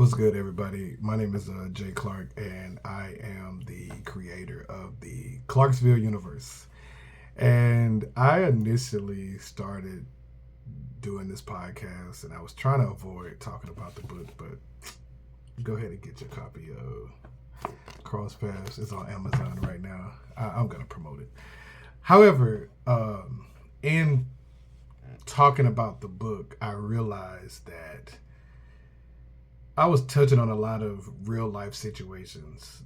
What's good, everybody? My name is Jay Clark, and I am the creator of the Clarksville universe. And I initially started doing this podcast, and I was trying to avoid talking about the book, but go ahead and get your copy of Cross Paths. It's on Amazon right now. I'm going to promote it. However, in talking about the book, I realized that I was touching on a lot of real life situations.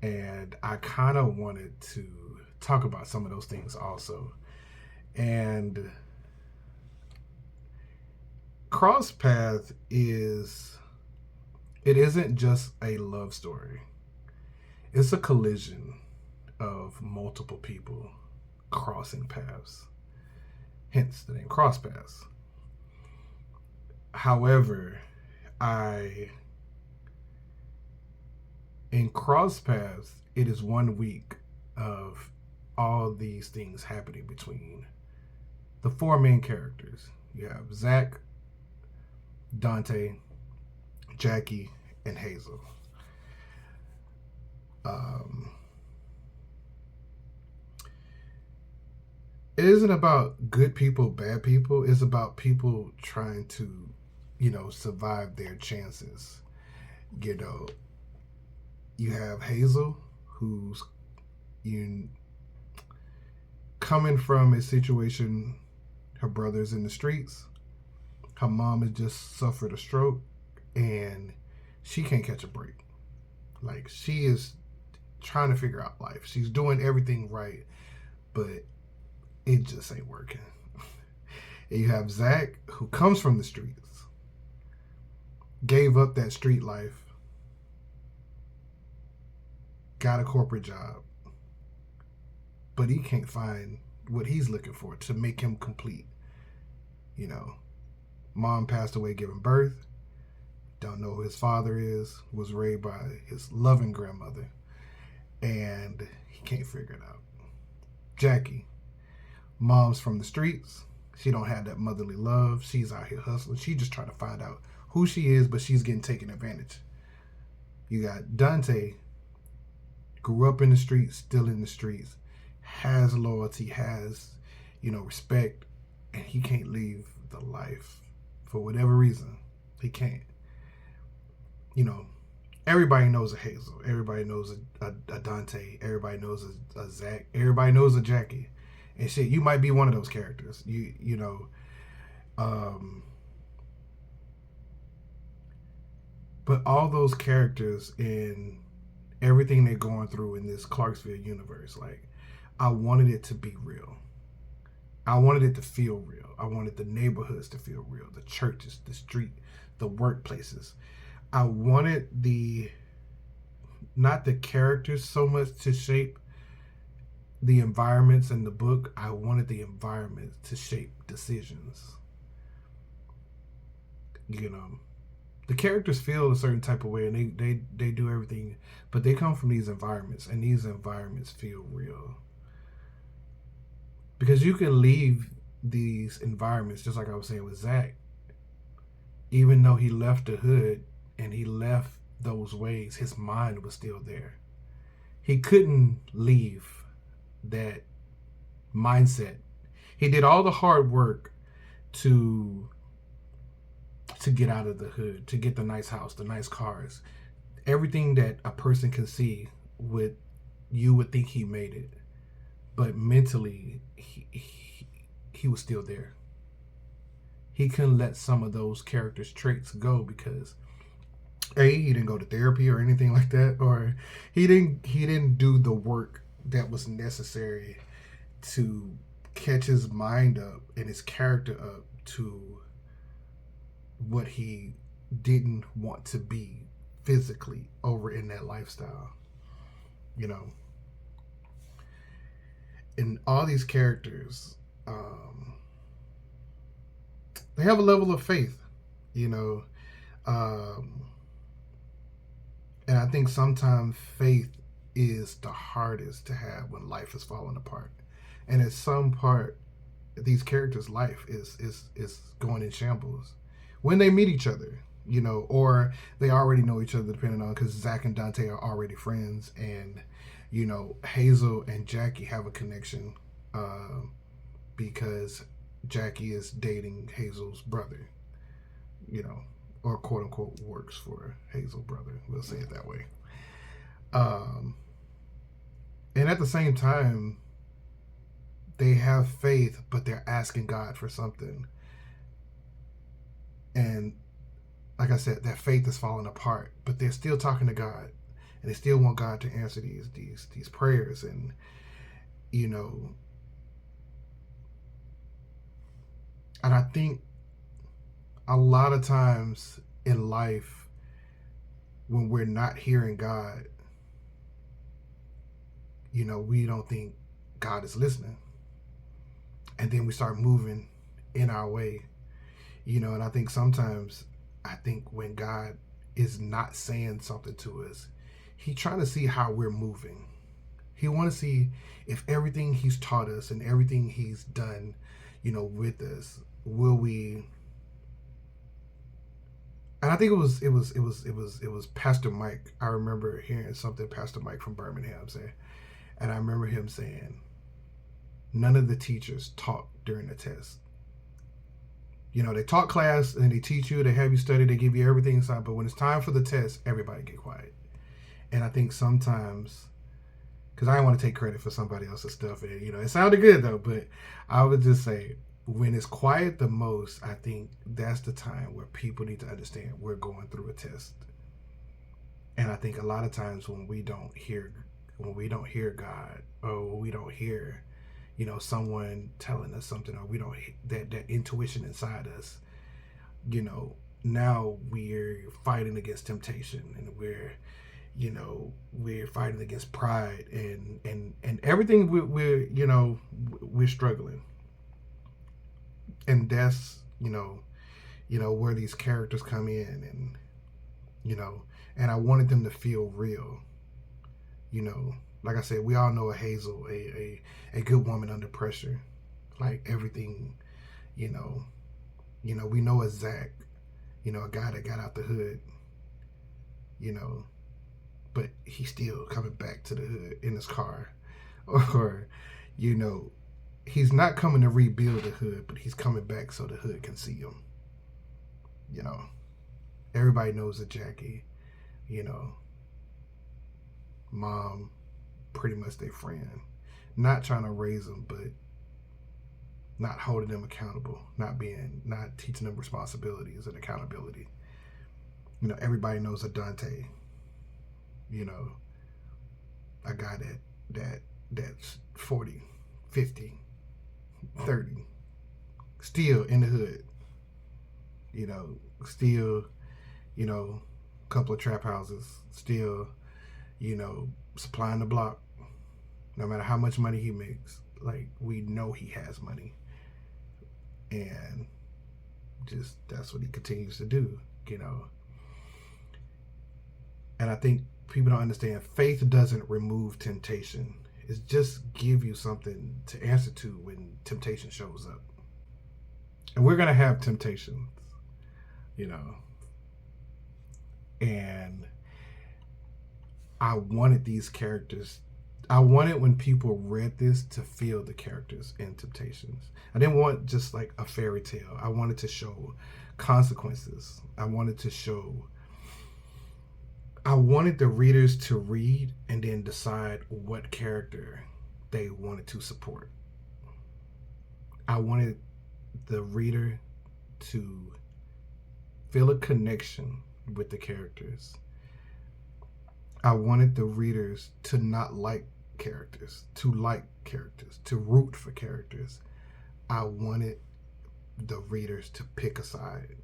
And I kind of wanted to talk about some of those things also. And Cross Path it isn't just a love story. It's a collision of multiple people crossing paths. Hence the name Cross Paths. However, in Cross Paths, it is 1 week of all these things happening between the four main characters. You have Zach, Dante, Jackie, and Hazel. It isn't about good people, bad people. It's about people trying to, survive their chances. You know, you have Hazel, who's coming from a situation. Her brother's in the streets. Her mom has just suffered a stroke, and she can't catch a break. Like, she is trying to figure out life. She's doing everything right, but it just ain't working. And you have Zach, who comes from the streets, gave up that street life, got a corporate job, but he can't find what he's looking for to make him complete. Mom passed away giving birth, don't know who his father is, was raised by his loving grandmother, and he can't figure it out. Jackie, mom's from the streets. She don't have that motherly love. She's out here hustling. She just trying to find out who she is, but she's getting taken advantage. You got Dante, grew up in the streets, still in the streets, has loyalty, has, respect, and he can't leave the life for whatever reason. He can't. Everybody knows a Hazel. Everybody knows a Dante. Everybody knows a Zach. Everybody knows a Jackie. And shit, you might be one of those characters. But all those characters and everything they're going through in this Clarksville universe, like, I wanted it to be real. I wanted it to feel real. I wanted the neighborhoods to feel real, the churches, the street, the workplaces. I wanted not the characters so much to shape the environments in the book. I wanted the environments to shape decisions. The characters feel a certain type of way, and they do everything, but they come from these environments, and these environments feel real. Because you can leave these environments, just like I was saying with Zach, even though he left the hood and he left those ways, his mind was still there. He couldn't leave that mindset. He did all the hard work to get out of the hood, to get the nice house, the nice cars, everything that a person can see. You would think he made it, but mentally he was still there. He couldn't let some of those characters' traits go because he didn't go to therapy or anything like that, or he didn't do the work that was necessary to catch his mind up and his character up to what he didn't want to be physically over in that lifestyle. And all these characters, they have a level of faith, and I think sometimes faith is the hardest to have when life is falling apart. And at some part, these characters' life is going in shambles. when they meet each other, or they already know each other, depending on, because Zach and Dante are already friends, and Hazel and Jackie have a connection uh, because Jackie is dating Hazel's brother, you know, or quote unquote works for Hazel's brother. We'll say it that way. Um, and at the same time, they have faith, but they're asking God for something. And like I said, that faith is falling apart, but they're still talking to God, and they still want God to answer these prayers. And you know, and I think a lot of times in life, when we're not hearing God, we don't think God is listening, and then we start moving in our way. And I think sometimes, when God is not saying something to us, He's trying to see how we're moving. He want to see if everything He's taught us and everything He's done, with us, will we. And I think it was Pastor Mike. I remember hearing something Pastor Mike from Birmingham say, and I remember him saying, none of the teachers taught during the test. They taught class and they teach you, they have you study, they give you everything inside, but when it's time for the test, everybody get quiet. And I think sometimes, because I don't want to take credit for somebody else's stuff, and it sounded good though, but I would just say, when it's quiet the most, I think that's the time where people need to understand we're going through a test. And I think a lot of times when we don't hear God, or we don't hear someone telling us something, or we don't that intuition inside us, now we're fighting against temptation, and we're fighting against pride, and everything. We're struggling, and that's where these characters come in, and I wanted them to feel real. Like I said, we all know a Hazel, a good woman under pressure, like everything. We know a Zach, a guy that got out the hood, but he's still coming back to the hood in his car, or he's not coming to rebuild the hood, but he's coming back so the hood can see him. Everybody knows a Jackie, mom, pretty much their friend, not trying to raise them, but not holding them accountable, not teaching them responsibilities and accountability. Everybody knows a Dante, a guy that's 40, 50, 30, still in the hood, still, a couple of trap houses, still, supplying the block, no matter how much money he makes. Like, we know he has money, and just that's what he continues to do. And I think people don't understand, faith doesn't remove temptation. It's just give you something to answer to when temptation shows up. And we're gonna have temptations, and I wanted these characters. I wanted, when people read this, to feel the characters in Temptations. I didn't want just like a fairy tale. I wanted to show consequences. I wanted the readers to read and then decide what character they wanted to support. I wanted the reader to feel a connection with the characters. I wanted the readers to not like characters, to like characters, to root for characters. I wanted the readers to pick a side.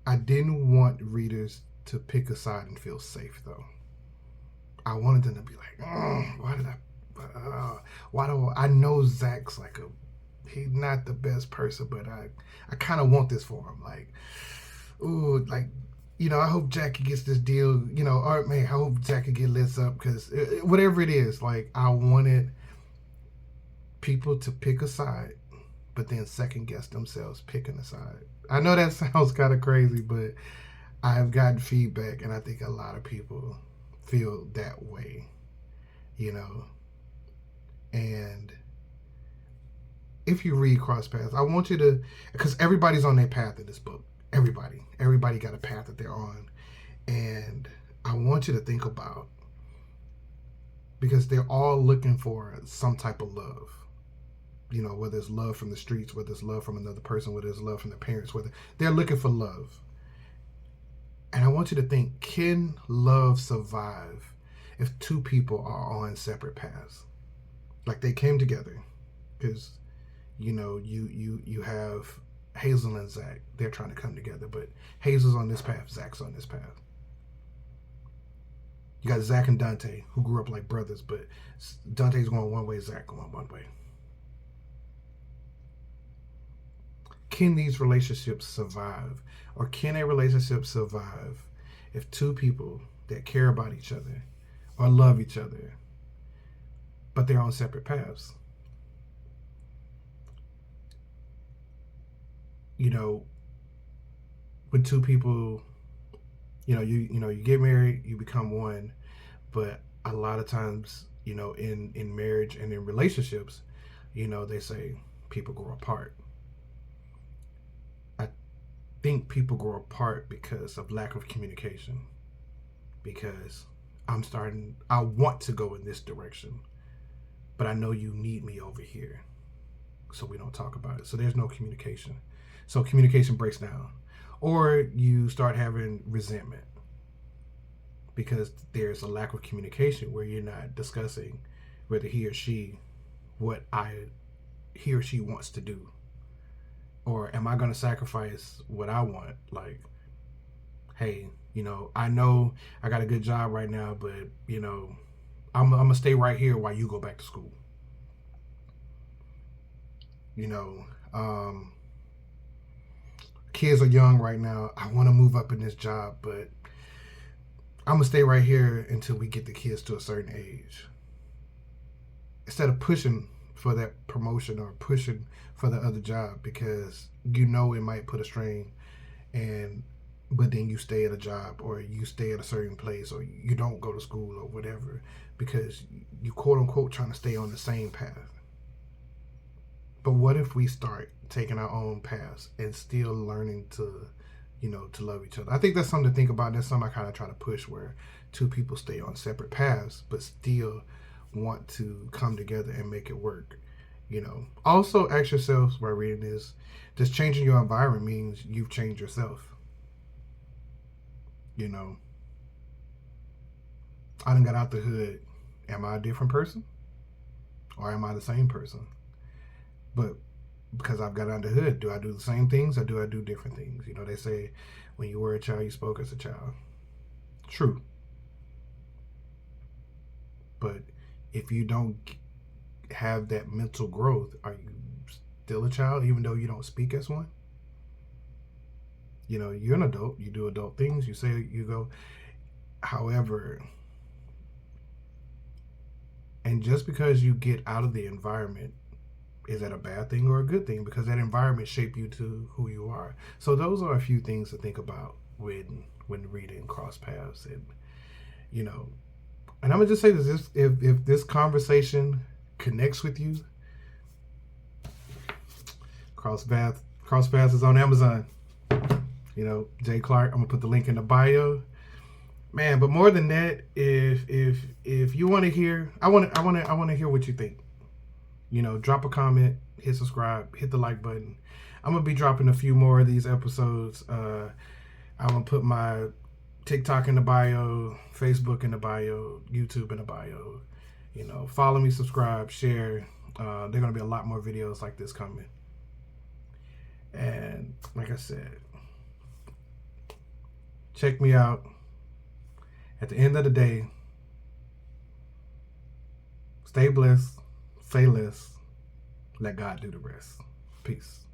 I didn't want readers to pick a side and feel safe, though. I wanted them to be like, why do I know Zach's like he's not the best person, but I kind of want this for him. Like, ooh, like, I hope Jackie gets this deal, or man, I hope Jackie get lit up, because whatever it is, like, I wanted people to pick a side but then second guess themselves picking a side. I know that sounds kind of crazy, but I've gotten feedback, and I think a lot of people feel that way, you know. And if you read Cross Paths, I want you to, because everybody's on their path in this book. Everybody got a path that they're on, and I want you to think about, because they're all looking for some type of love. You know, whether it's love from the streets, whether it's love from another person, whether it's love from their parents, whether they're looking for love. And I want you to think, can love survive if two people are on separate paths? Like they came together, because you know, you have Hazel and Zach. They're trying to come together, but Hazel's on this path, Zach's on this path. You got Zach and Dante, who grew up like brothers, but Dante's going one way, Zach going one way. Can these relationships survive? Or can a relationship survive if two people that care about each other or love each other, but they're on separate paths? You know, when two people, you get married, you become one, but a lot of times, in marriage and in relationships, they say people grow apart. I think people grow apart because of lack of communication. Because I want to go in this direction, but I know you need me over here. So we don't talk about it. So there's no communication. So communication breaks down. Or you start having resentment because there's a lack of communication where you're not discussing whether he or she wants to do. Or am I going to sacrifice what I want? Like, hey, I know I got a good job right now, but, I'm going to stay right here while you go back to school. Kids are young right now. I want to move up in this job, but I'm going to stay right here until we get the kids to a certain age. Instead of pushing for that promotion or pushing for the other job, because it might put a strain, but then you stay at a job or you stay at a certain place or you don't go to school or whatever because you quote unquote trying to stay on the same path. But what if we start taking our own paths and still learning to love each other? I think that's something to think about. That's something I kind of try to push, where two people stay on separate paths but still want to come together and make it work. Also ask yourselves while reading this, does changing your environment means you've changed yourself? I done got out the hood. Am I a different person? Or am I the same person? But because I've got out the hood, do I do the same things or do I do different things? They say when you were a child, you spoke as a child. True. But if you don't have that mental growth, are you still a child even though you don't speak as one? You're an adult. You do adult things. You say, you go. However, and just because you get out of the environment, is that a bad thing or a good thing? Because that environment shaped you to who you are. So those are a few things to think about when reading Cross Paths. And and I'm gonna just say this: if this conversation connects with you, Cross Paths is on Amazon. Jay Clark. I'm gonna put the link in the bio. Man, but more than that, if you want to hear, I want to hear what you think. Drop a comment, hit subscribe, hit the like button. I'm gonna be dropping a few more of these episodes. I'm gonna put my TikTok in the bio, Facebook in the bio, YouTube in the bio. Follow me, subscribe, share. There are gonna be a lot more videos like this coming. And like I said, check me out. At the end of the day, stay blessed, say less, let God do the rest. Peace.